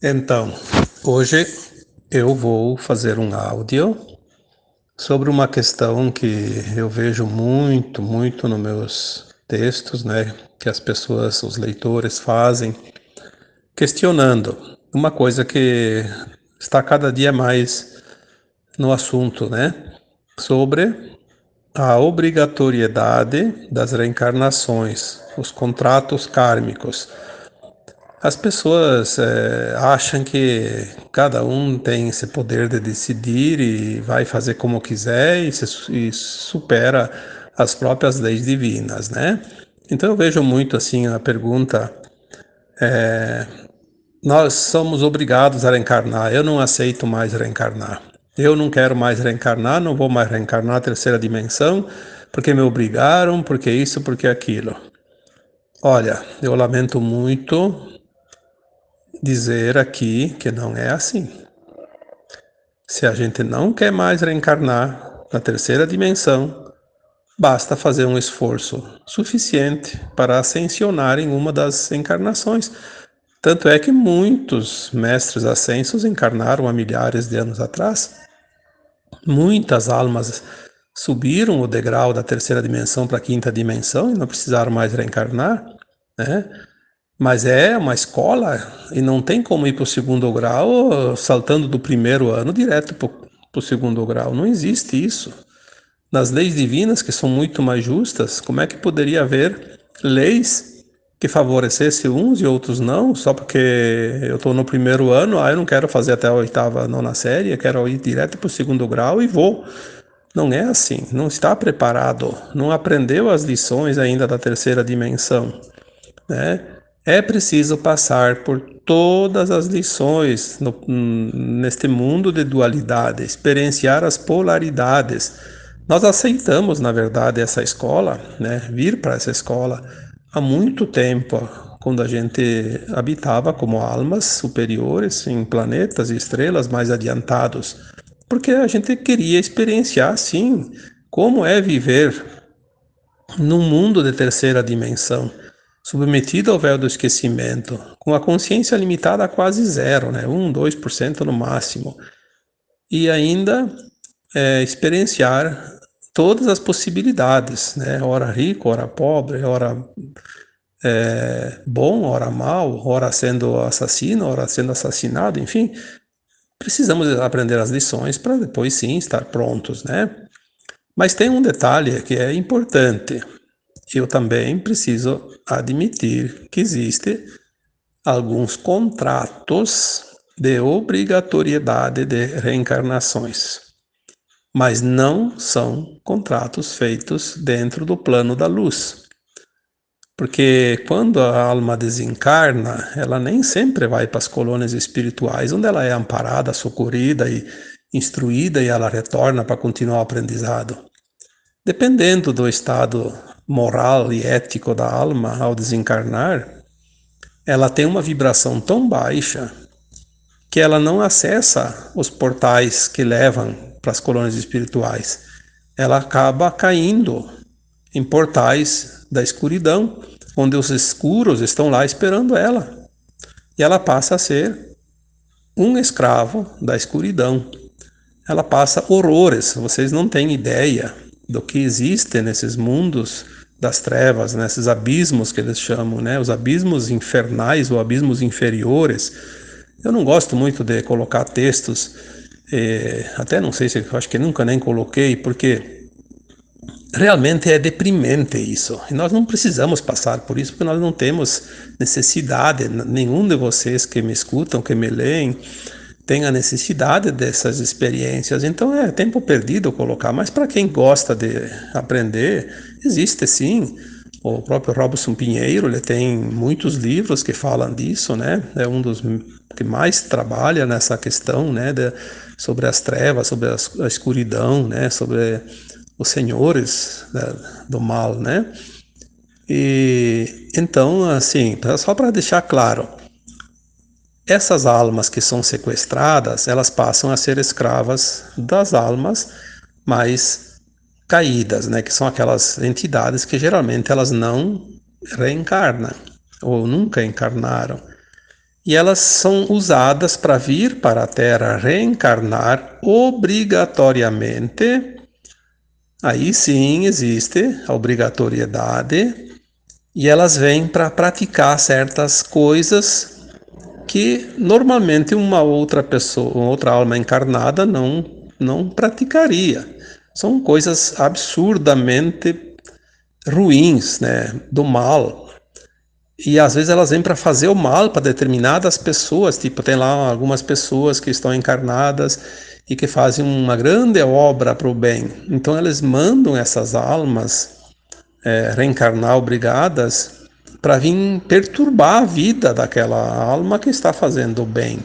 Então, hoje eu vou fazer um áudio sobre uma questão que eu vejo muito nos meus textos, né, que as pessoas, os leitores fazem, questionando uma coisa que está cada dia mais no assunto, né, sobre a obrigatoriedade das reencarnações, os contratos kármicos. As pessoas acham que cada um tem esse poder de decidir e vai fazer como quiser e supera as próprias leis divinas, né? Então eu vejo muito assim a pergunta: nós somos obrigados a reencarnar? Eu não aceito mais reencarnar. Eu não quero mais reencarnar, não vou mais reencarnar na terceira dimensão, porque me obrigaram, porque isso, porque aquilo. Olha, eu lamento muito dizer aqui que não é assim. Se a gente não quer mais reencarnar na terceira dimensão, basta fazer um esforço suficiente para ascensionar em uma das encarnações. Tanto é que muitos mestres ascensos encarnaram há milhares de anos atrás. Muitas almas subiram o degrau da terceira dimensão para a quinta dimensão e não precisaram mais reencarnar, né? Mas é uma escola e não tem como ir para o segundo grau saltando do primeiro ano direto para o segundo grau. Não existe isso. Nas leis divinas, que são muito mais justas, como é que poderia haver leis que favorecessem uns e outros não, só porque eu estou no primeiro ano, eu não quero fazer até a oitava, nona série, eu quero ir direto para o segundo grau e vou. Não é assim, não está preparado, não aprendeu as lições ainda da terceira dimensão, né? É preciso passar por todas as lições neste mundo de dualidade, experienciar as polaridades. Nós aceitamos, na verdade, essa escola, né? Vir para essa escola há muito tempo, quando a gente habitava como almas superiores em planetas e estrelas mais adiantados, porque a gente queria experienciar, sim, como é viver num mundo de terceira dimensão, submetido ao véu do esquecimento, com a consciência limitada a quase zero, né? 2% no máximo, e ainda experienciar todas as possibilidades, né? Ora rico, ora pobre, ora bom, ora mal, ora sendo assassino, ora sendo assassinado, enfim, precisamos aprender as lições para depois sim estar prontos, né? Mas tem um detalhe que é importante. Eu também preciso admitir que existe alguns contratos de obrigatoriedade de reencarnações, mas não são contratos feitos dentro do plano da luz. Porque quando a alma desencarna, ela nem sempre vai para as colônias espirituais, onde ela é amparada, socorrida e instruída, e ela retorna para continuar o aprendizado. Dependendo do estado moral e ético da alma ao desencarnar, ela tem uma vibração tão baixa que ela não acessa os portais que levam para as colônias espirituais. Ela acaba caindo em portais da escuridão, onde os escuros estão lá esperando ela. E ela passa a ser um escravo da escuridão. Ela passa horrores, vocês não têm ideia do que existe nesses mundos das trevas, nesses abismos que eles chamam, né? Os abismos infernais ou abismos inferiores. Eu não gosto muito de colocar textos, até não sei se eu acho que nunca nem coloquei, porque realmente é deprimente isso. E nós não precisamos passar por isso, porque nós não temos necessidade, nenhum de vocês que me escutam, que me leem, tem a necessidade dessas experiências. Então é tempo perdido colocar, mas para quem gosta de aprender, existe sim. O próprio Robson Pinheiro, ele tem muitos livros que falam disso, né? É um dos que mais trabalha nessa questão, né? Sobre as trevas, sobre a escuridão, né? Sobre os senhores do mal, né? E então, assim, só para deixar claro, essas almas que são sequestradas, elas passam a ser escravas das almas mais caídas, né? Que são aquelas entidades que geralmente elas não reencarnam ou nunca encarnaram. e elas são usadas para vir para a Terra reencarnar obrigatoriamente. Aí sim existe a obrigatoriedade, e elas vêm para praticar certas coisas que normalmente uma outra pessoa, uma outra alma encarnada não praticaria. São coisas absurdamente ruins, né, do mal. E às vezes elas vêm para fazer o mal para determinadas pessoas, tipo, tem lá algumas pessoas que estão encarnadas e que fazem uma grande obra para o bem. Então eles mandam essas almas reencarnar obrigadas para vir perturbar a vida daquela alma que está fazendo o bem.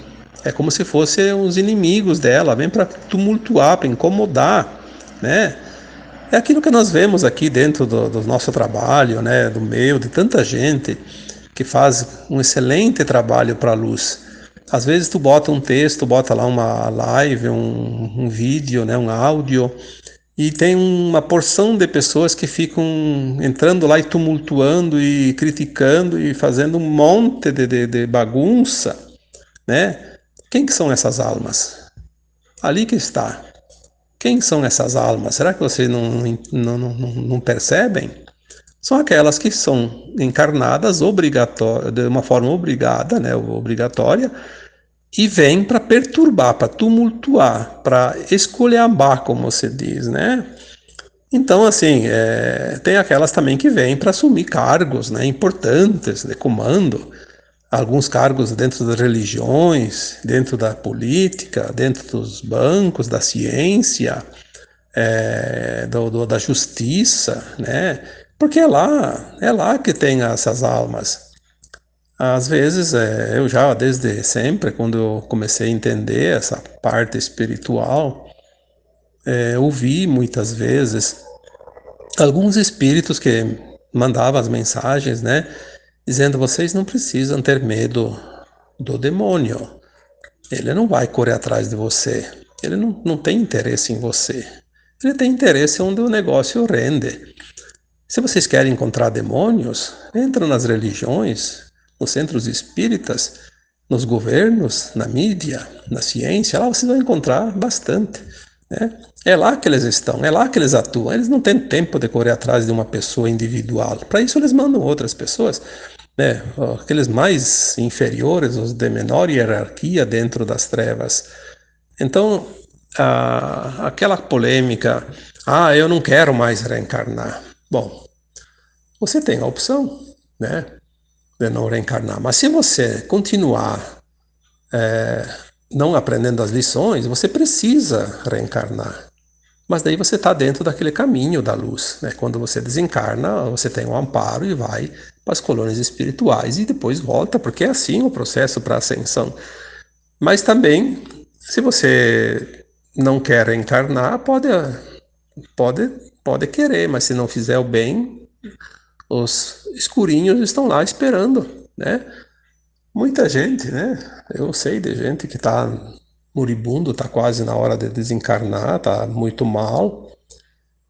É como se fossem os inimigos dela, vem para tumultuar, para incomodar, né? É aquilo que nós vemos aqui dentro do nosso trabalho, né? Do meu, de tanta gente que faz um excelente trabalho para a luz. Às vezes tu bota um texto, bota lá uma live, um vídeo, né? Um áudio, e tem uma porção de pessoas que ficam entrando lá e tumultuando e criticando e fazendo um monte de bagunça, né? Quem que são essas almas? Ali que está. Quem são essas almas? Será que vocês não percebem? São aquelas que são encarnadas de uma forma obrigada, né? Obrigatória, e vêm para perturbar, para tumultuar, para esculhambar, como se diz, né? Então, assim, tem aquelas também que vêm para assumir cargos, né, importantes de comando, alguns cargos dentro das religiões, dentro da política, dentro dos bancos, da ciência, da justiça, né? Porque é lá que tem essas almas. Às vezes, eu já desde sempre, quando eu comecei a entender essa parte espiritual, ouvi muitas vezes alguns espíritos que mandavam as mensagens, né, dizendo: vocês não precisam ter medo do demônio. Ele não vai correr atrás de você. Ele não tem interesse em você. Ele tem interesse onde o negócio rende. Se vocês querem encontrar demônios, entram nas religiões, nos centros espíritas, nos governos, na mídia, na ciência. Lá vocês vão encontrar bastante, né? É lá que eles estão, é lá que eles atuam. Eles não têm tempo de correr atrás de uma pessoa individual. Para isso, eles mandam outras pessoas, né? Aqueles mais inferiores, os de menor hierarquia dentro das trevas. Então, aquela polêmica: eu não quero mais reencarnar. Bom, você tem a opção, né, de não reencarnar. Mas se você continuar não aprendendo as lições, você precisa reencarnar. Mas daí você está dentro daquele caminho da luz, né? Quando você desencarna, você tem um amparo e vai para as colônias espirituais e depois volta, porque é assim o processo para a ascensão. Mas também, se você não quer reencarnar, pode, pode querer, mas se não fizer o bem, os escurinhos estão lá esperando, né? Muita gente, né? Eu sei de gente que está moribundo, está quase na hora de desencarnar, está muito mal.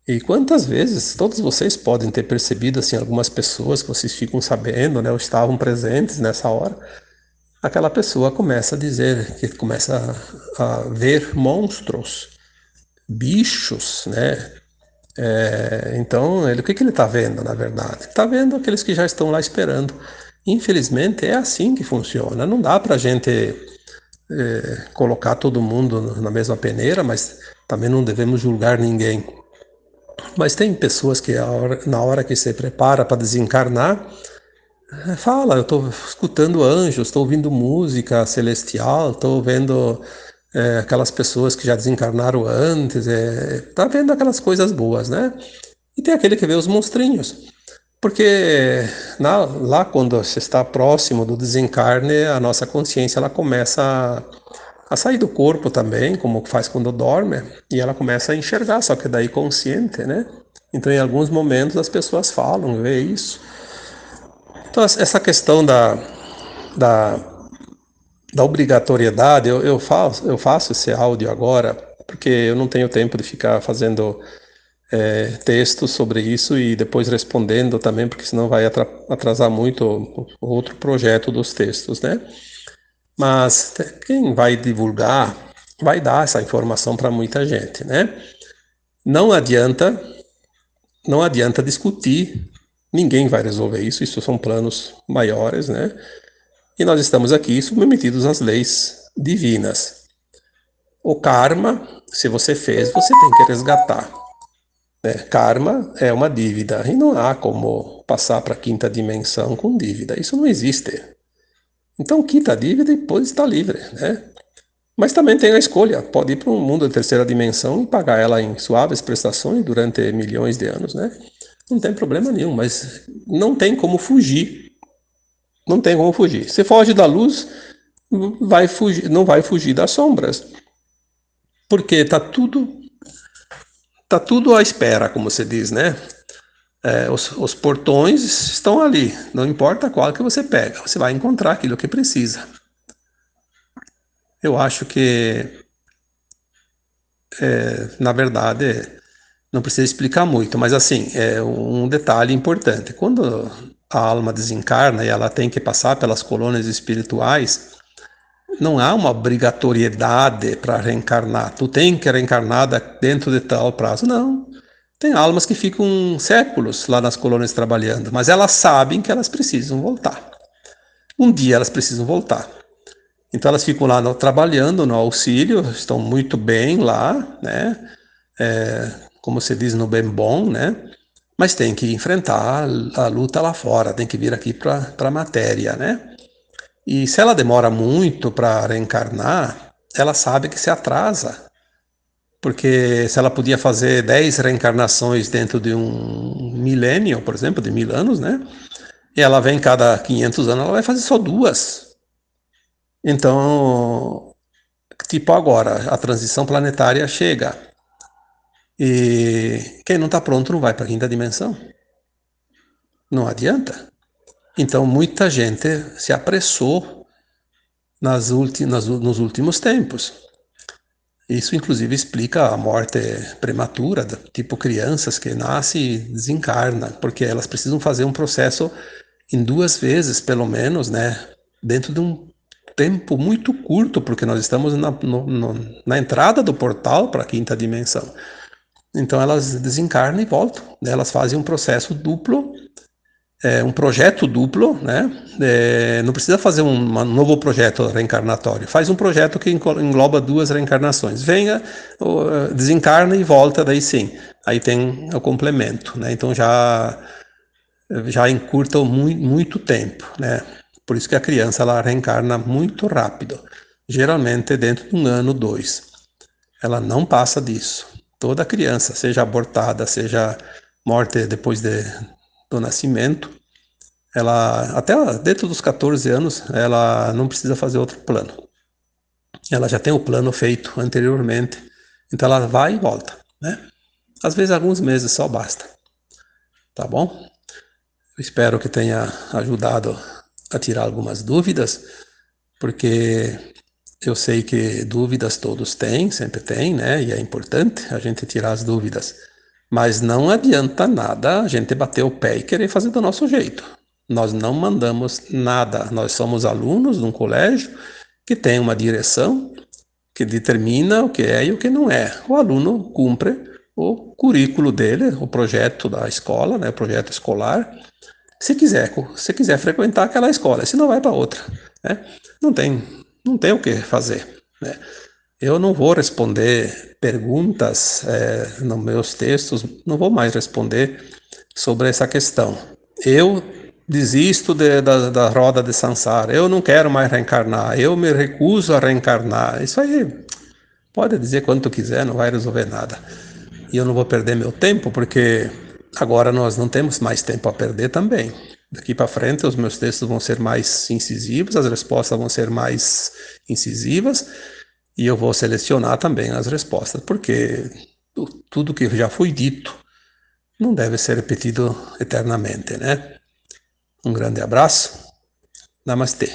E quantas vezes, todos vocês podem ter percebido, assim, algumas pessoas que vocês ficam sabendo, né, ou estavam presentes nessa hora, aquela pessoa começa a dizer, que começa a ver monstros, bichos, né? Então, o que ele está vendo, na verdade? Está vendo aqueles que já estão lá esperando. Infelizmente, é assim que funciona. Não dá para a gente colocar todo mundo na mesma peneira, mas também não devemos julgar ninguém. Mas tem pessoas que na hora que se prepara para desencarnar, fala: eu estou escutando anjos, estou ouvindo música celestial, estou vendo aquelas pessoas que já desencarnaram antes, tá vendo aquelas coisas boas, né? E tem aquele que vê os monstrinhos. Porque lá quando você está próximo do desencarne, a nossa consciência ela começa a sair do corpo também, como faz quando dorme, e ela começa a enxergar, só que daí consciente, né? Então, em alguns momentos, as pessoas falam, vê isso. Então, essa questão da, da obrigatoriedade, eu faço esse áudio agora, porque eu não tenho tempo de ficar fazendo textos sobre isso e depois respondendo também, porque senão vai atrasar muito o outro projeto dos textos, né? Mas quem vai divulgar vai dar essa informação para muita gente, né? Não adianta, não adianta discutir, ninguém vai resolver isso, isso são planos maiores, né? E nós estamos aqui submetidos às leis divinas. O karma, se você fez, você tem que resgatar. Né? Karma é uma dívida e não há como passar para a quinta dimensão com dívida. Isso não existe. Então quita a dívida e depois está livre, né? Mas também tem a escolha, pode ir para um mundo de terceira dimensão e pagar ela em suaves prestações durante milhões de anos, né? Não tem problema nenhum, mas não tem como fugir. Não tem como fugir. Se foge da luz, vai fugir, não vai fugir das sombras, porque tá tudo à espera, como se diz, né? Os portões estão ali, não importa qual que você pega, você vai encontrar aquilo que precisa. Eu acho que, na verdade, não precisa explicar muito, mas assim, é um detalhe importante. Quando a alma desencarna e ela tem que passar pelas colônias espirituais, não há uma obrigatoriedade para reencarnar. Tu tem que reencarnar dentro de tal prazo. Não. Tem almas que ficam séculos lá nas colônias trabalhando, mas elas sabem que elas precisam voltar. Um dia elas precisam voltar. Então elas ficam lá trabalhando no auxílio, estão muito bem lá, né? Como se diz no bem bom, né? Mas tem que enfrentar a luta lá fora, tem que vir aqui para a matéria, né? E se ela demora muito para reencarnar, ela sabe que se atrasa, porque se ela podia fazer 10 reencarnações dentro de um milênio, por exemplo, de 1000 anos, né? E ela vem cada 500 anos, ela vai fazer só duas. Então, tipo agora, a transição planetária chega e quem não está pronto não vai para a quinta dimensão. Não adianta. Então, muita gente se apressou nos últimos tempos. Isso, inclusive, explica a morte prematura, tipo crianças que nascem e desencarnam, porque elas precisam fazer um processo em 2 vezes, pelo menos, né? Dentro de um tempo muito curto, porque nós estamos na entrada do portal para a quinta dimensão. Então, elas desencarnam e voltam. Né? Elas fazem um processo duplo, um projeto duplo, né? Não precisa fazer um novo projeto reencarnatório. Faz um projeto que engloba 2 reencarnações. Venha, desencarna e volta, daí sim. Aí tem o complemento, né? Então já encurta muito tempo, né? Por isso que a criança ela reencarna muito rápido, geralmente dentro de 1 ano, 2. Ela não passa disso. Toda criança, seja abortada, seja morte depois do nascimento, ela até dentro dos 14 anos, ela não precisa fazer outro plano. Ela já tem o plano feito anteriormente, então ela vai e volta, né? Às vezes alguns meses só basta, tá bom? Eu espero que tenha ajudado a tirar algumas dúvidas, porque eu sei que dúvidas todos têm, sempre tem, né? E é importante a gente tirar as dúvidas. Mas não adianta nada a gente bater o pé e querer fazer do nosso jeito. Nós não mandamos nada. Nós somos alunos de um colégio que tem uma direção que determina o que é e o que não é. O aluno cumpre o currículo dele, o projeto da escola, né? O projeto escolar. Se quiser frequentar aquela escola, se não vai para outra, né? Não tem, não tem o que fazer, né? Eu não vou responder perguntas nos meus textos, não vou mais responder sobre essa questão. Eu desisto da roda de Sansara, eu não quero mais reencarnar, eu me recuso a reencarnar. Isso aí pode dizer quanto quiser, não vai resolver nada. E eu não vou perder meu tempo, porque agora nós não temos mais tempo a perder também. Daqui para frente, os meus textos vão ser mais incisivos, as respostas vão ser mais incisivas, e eu vou selecionar também as respostas, porque tudo que já foi dito não deve ser repetido eternamente, né? Um grande abraço. Namastê.